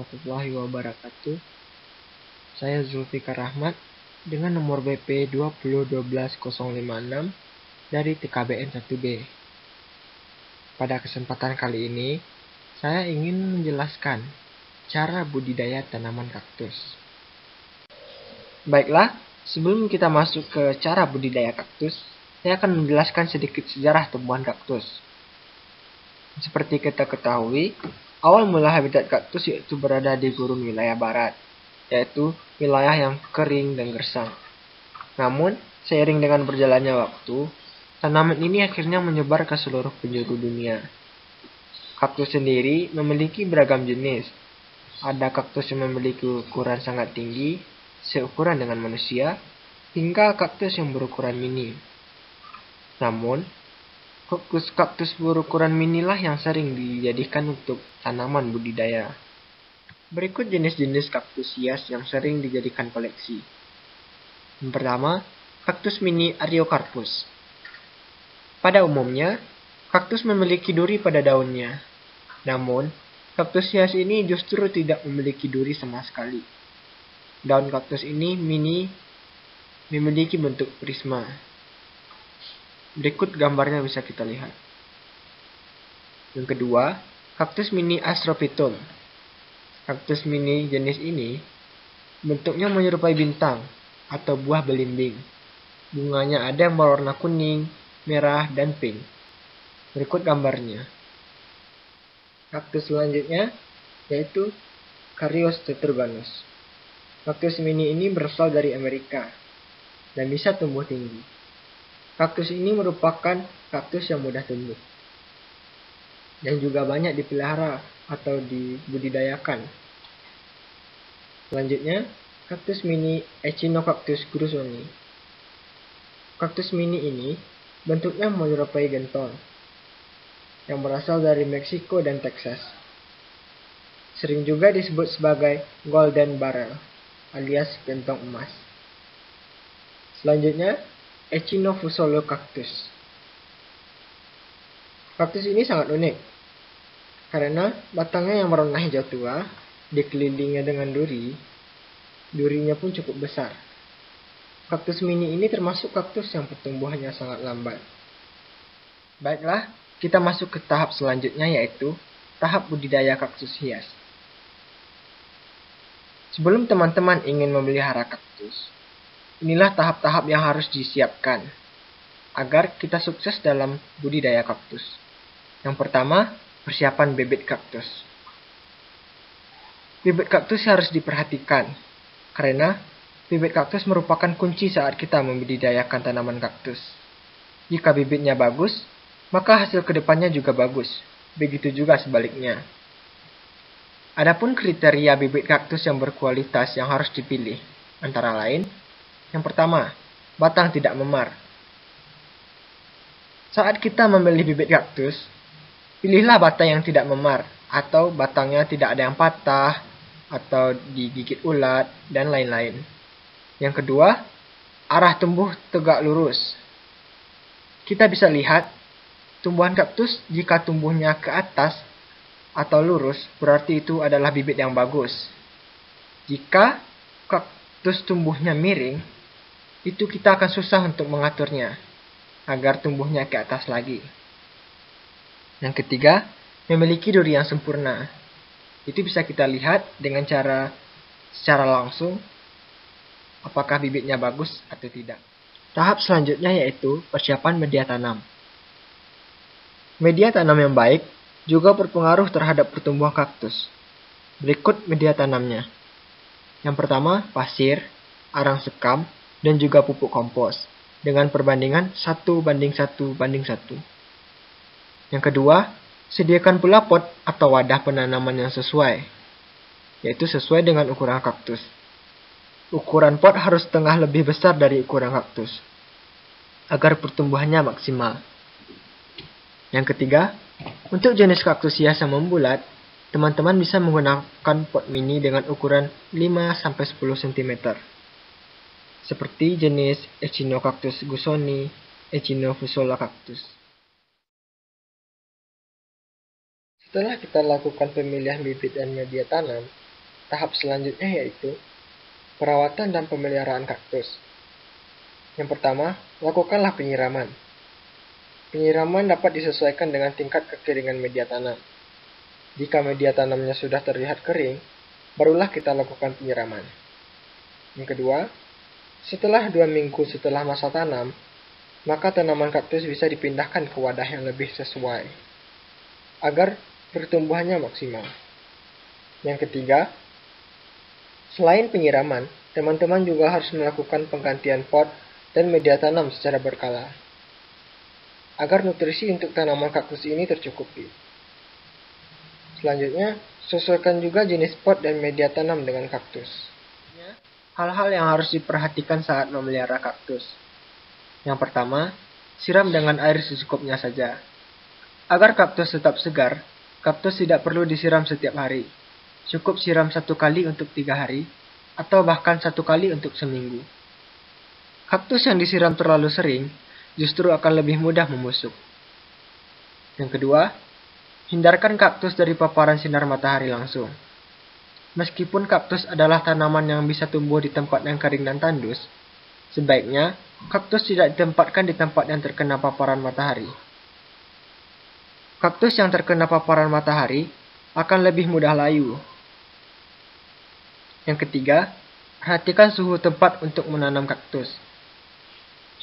warahmatullahi wabarakatuh. Saya Zulfikar Rahmat dengan nomor BP 2012056 dari TKBN 1B. Pada kesempatan kali ini, saya ingin menjelaskan cara budidaya tanaman kaktus. Baiklah, sebelum kita masuk ke cara budidaya kaktus, saya akan menjelaskan sedikit sejarah tumbuhan kaktus. Seperti kita ketahui, awal mula habitat kaktus yaitu berada di gurun wilayah barat, yaitu wilayah yang kering dan gersang. Namun, seiring dengan berjalannya waktu, tanaman ini akhirnya menyebar ke seluruh penjuru dunia. Kaktus sendiri memiliki beragam jenis. Ada kaktus yang memiliki ukuran sangat tinggi, seukuran dengan manusia, hingga kaktus yang berukuran mini. Namun, kaktus berukuran minilah yang sering dijadikan untuk tanaman budidaya. Berikut jenis-jenis kaktus hias yang sering dijadikan koleksi. Yang pertama, kaktus mini Ariocarpus. Pada umumnya, kaktus memiliki duri pada daunnya. Namun, kaktus hias ini justru tidak memiliki duri sama sekali. Daun kaktus ini mini memiliki bentuk prisma. Berikut gambarnya bisa kita lihat. Yang kedua, kaktus mini Astrophytum. Kaktus mini jenis ini bentuknya menyerupai bintang atau buah belimbing. Bunganya ada yang berwarna kuning, merah, dan pink. Berikut gambarnya. Kaktus selanjutnya yaitu Carios tetragonus. Kaktus mini ini berasal dari Amerika dan bisa tumbuh tinggi. Kaktus ini merupakan kaktus yang mudah tumbuh dan juga banyak dipelihara atau dibudidayakan. Selanjutnya, kaktus mini Echinocactus grusoni. Kaktus mini ini bentuknya menyerupai gentong yang berasal dari Meksiko dan Texas. Sering juga disebut sebagai golden barrel alias gentong emas. Selanjutnya, Echinophysola cactus. Kaktus ini sangat unik karena batangnya yang berwarna hijau tua dikelilingi dengan duri. Durinya pun cukup besar. Kaktus mini ini termasuk kaktus yang pertumbuhannya sangat lambat. Baiklah, kita masuk ke tahap selanjutnya yaitu tahap budidaya kaktus hias. Sebelum teman-teman ingin memelihara kaktus, inilah tahap-tahap yang harus disiapkan agar kita sukses dalam budidaya kaktus. Yang pertama, persiapan bibit kaktus. Bibit kaktus harus diperhatikan karena bibit kaktus merupakan kunci saat kita membudidayakan tanaman kaktus. Jika bibitnya bagus, maka hasil kedepannya juga bagus. Begitu juga sebaliknya. Adapun kriteria bibit kaktus yang berkualitas yang harus dipilih, antara lain, yang pertama, batang tidak memar. Saat kita memilih bibit kaktus, pilihlah batang yang tidak memar, atau batangnya tidak ada yang patah, atau digigit ulat, dan lain-lain. Yang kedua, arah tumbuh tegak lurus. Kita bisa lihat, tumbuhan kaktus jika tumbuhnya ke atas atau lurus, berarti itu adalah bibit yang bagus. Jika kaktus tumbuhnya miring, itu kita akan susah untuk mengaturnya agar tumbuhnya ke atas lagi. Yang ketiga, memiliki duri yang sempurna. Itu bisa kita lihat dengan secara langsung apakah bibitnya bagus atau tidak. Tahap selanjutnya yaitu persiapan media tanam. Media tanam yang baik juga berpengaruh terhadap pertumbuhan kaktus. Berikut media tanamnya. Yang pertama, pasir, arang sekam, dan juga pupuk kompos dengan perbandingan 1:1:1. Yang kedua, sediakan pula pot atau wadah penanaman yang sesuai, yaitu sesuai dengan ukuran kaktus. Ukuran pot harus setengah lebih besar dari ukuran kaktus, agar pertumbuhannya maksimal. Yang ketiga, untuk jenis kaktus hias yang membulat, teman-teman bisa menggunakan pot mini dengan ukuran 5-10 cm. Seperti jenis Echinocactus grusoni, Echinophysola cactus. Setelah kita lakukan pemilihan bibit dan media tanam, Tahap selanjutnya yaitu perawatan dan pemeliharaan kaktus. Yang pertama, lakukanlah penyiraman. Penyiraman dapat disesuaikan dengan tingkat kekeringan media tanam. Jika media tanamnya sudah terlihat kering, barulah kita lakukan penyiraman. Yang kedua, setelah 2 minggu setelah masa tanam, maka tanaman kaktus bisa dipindahkan ke wadah yang lebih sesuai, agar pertumbuhannya maksimal. Yang ketiga, selain penyiraman, teman-teman juga harus melakukan penggantian pot dan media tanam secara berkala, agar nutrisi untuk tanaman kaktus ini tercukupi. Selanjutnya, sesuaikan juga jenis pot dan media tanam dengan kaktus. Hal-hal yang harus diperhatikan saat memelihara kaktus. Yang pertama, siram dengan air secukupnya saja. Agar kaktus tetap segar, kaktus tidak perlu disiram setiap hari. Cukup siram 1 kali untuk 3 hari, atau bahkan 1 kali untuk seminggu. Kaktus yang disiram terlalu sering, justru akan lebih mudah membusuk. Yang kedua, hindarkan kaktus dari paparan sinar matahari langsung. Meskipun kaktus adalah tanaman yang bisa tumbuh di tempat yang kering dan tandus, sebaiknya kaktus tidak ditempatkan di tempat yang terkena paparan matahari. Kaktus yang terkena paparan matahari akan lebih mudah layu. Yang ketiga, perhatikan suhu tempat untuk menanam kaktus.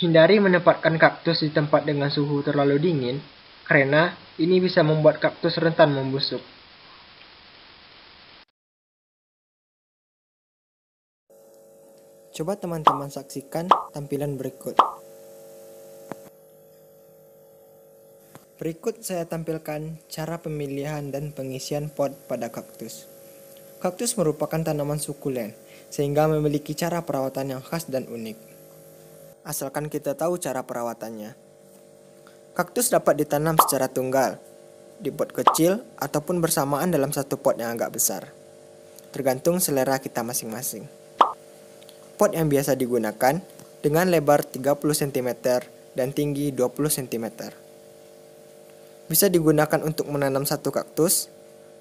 Hindari menempatkan kaktus di tempat dengan suhu terlalu dingin, karena ini bisa membuat kaktus rentan membusuk. Coba teman-teman saksikan tampilan berikut. Berikut saya tampilkan cara pemilihan dan pengisian pot pada kaktus. Kaktus merupakan tanaman sukulen, sehingga memiliki cara perawatan yang khas dan unik. Asalkan kita tahu cara perawatannya. Kaktus dapat ditanam secara tunggal, di pot kecil, ataupun bersamaan dalam satu pot yang agak besar. Tergantung selera kita masing-masing. Pot yang biasa digunakan dengan lebar 30 cm dan tinggi 20 cm. Bisa digunakan untuk menanam satu kaktus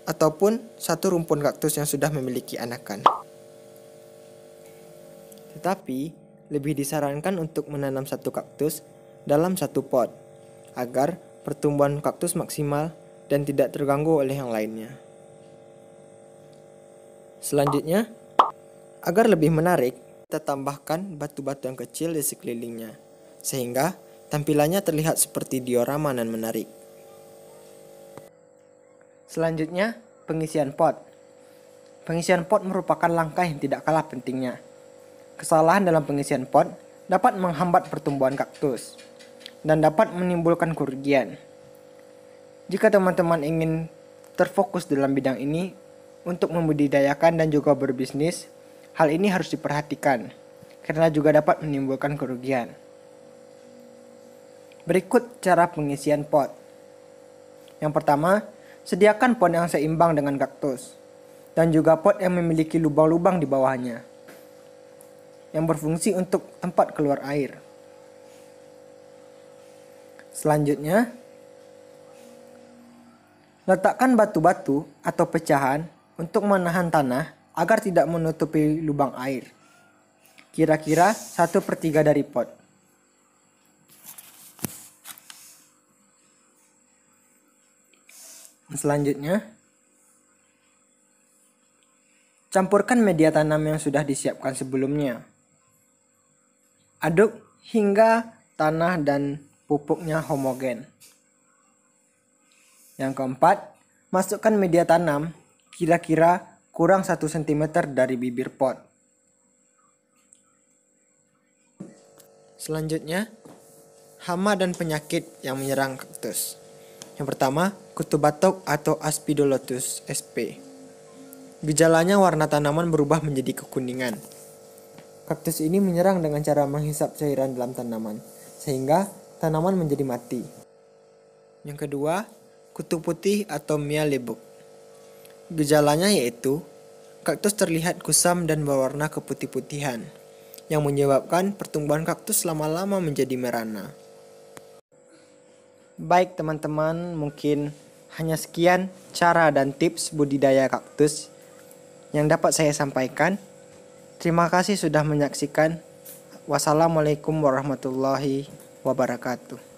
ataupun satu rumpun kaktus yang sudah memiliki anakan. Tetapi, lebih disarankan untuk menanam satu kaktus dalam satu pot, agar pertumbuhan kaktus maksimal dan tidak terganggu oleh yang lainnya. Selanjutnya, agar lebih menarik, kita tambahkan batu-batu yang kecil di sekelilingnya, sehingga tampilannya terlihat seperti diorama dan menarik. Selanjutnya, pengisian pot. Pengisian pot merupakan langkah yang tidak kalah pentingnya. Kesalahan dalam pengisian pot dapat menghambat pertumbuhan kaktus dan dapat menimbulkan kerugian. Jika teman-teman ingin terfokus dalam bidang ini untuk membudidayakan dan juga berbisnis, hal ini harus diperhatikan, karena juga dapat menimbulkan kerugian. Berikut cara pengisian pot. Yang pertama, sediakan pot yang seimbang dengan kaktus, dan juga pot yang memiliki lubang-lubang di bawahnya, yang berfungsi untuk tempat keluar air. Selanjutnya, letakkan batu-batu atau pecahan untuk menahan tanah agar tidak menutupi lubang air. Kira-kira 1/3 dari pot. Selanjutnya, campurkan media tanam yang sudah disiapkan sebelumnya. Aduk hingga tanah dan pupuknya homogen. Yang keempat, masukkan media tanam kira-kira kurang 1 cm dari bibir pot. Selanjutnya, hama dan penyakit yang menyerang kaktus. Yang pertama, kutu batok atau Aspidilotus sp. Gejalanya warna tanaman berubah menjadi kekuningan. Kaktus ini menyerang dengan cara menghisap cairan dalam tanaman, sehingga tanaman menjadi mati. Yang kedua, kutu putih atau Mealybug. Gejalanya yaitu kaktus terlihat kusam dan berwarna keputih-putihan, yang menyebabkan pertumbuhan kaktus lama-lama menjadi merana. Baik teman-teman, mungkin hanya sekian cara dan tips budidaya kaktus yang dapat saya sampaikan. Terima kasih sudah menyaksikan. Wassalamualaikum warahmatullahi wabarakatuh.